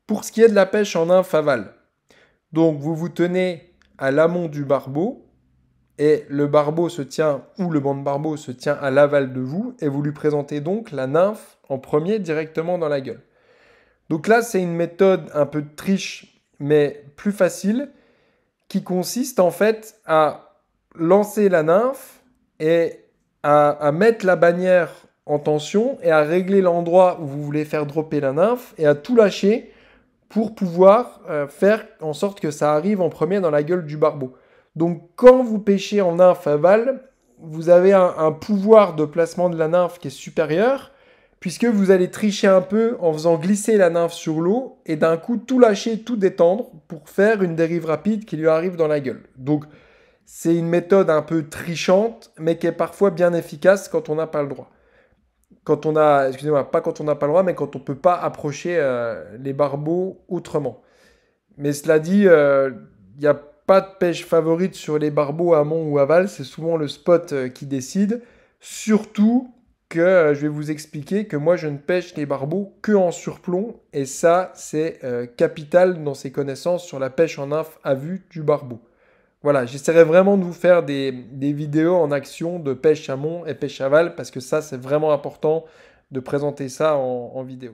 Pour ce qui est de la pêche en nymphe aval, donc vous vous tenez à l'amont du barbeau et le barbeau se tient, ou le banc de barbeau se tient à l'aval de vous et vous lui présentez donc la nymphe en premier directement dans la gueule. Donc là, c'est une méthode un peu de triche, mais plus facile, qui consiste en fait à lancer la nymphe et à mettre la bannière en tension et à régler l'endroit où vous voulez faire dropper la nymphe et à tout lâcher pour pouvoir faire en sorte que ça arrive en premier dans la gueule du barbeau. Donc quand vous pêchez en nymphe aval, vous avez un pouvoir de placement de la nymphe qui est supérieur, puisque vous allez tricher un peu en faisant glisser la nymphe sur l'eau et d'un coup tout lâcher, tout détendre pour faire une dérive rapide qui lui arrive dans la gueule. Donc c'est une méthode un peu trichante, mais qui est parfois bien efficace quand on n'a pas le droit. Quand on a, excusez-moi, pas quand on n'a pas le droit, mais quand on ne peut pas approcher les barbeaux autrement. Mais cela dit, il n'y a pas de pêche favorite sur les barbeaux amont ou aval, c'est souvent le spot qui décide. Surtout que je vais vous expliquer que moi je ne pêche les barbeaux que en surplomb, et ça c'est capital dans ses connaissances sur la pêche en nymphe à vue du barbeau. Voilà, j'essaierai vraiment de vous faire des vidéos en action de pêche amont et pêche aval parce que ça, c'est vraiment important de présenter ça en vidéo.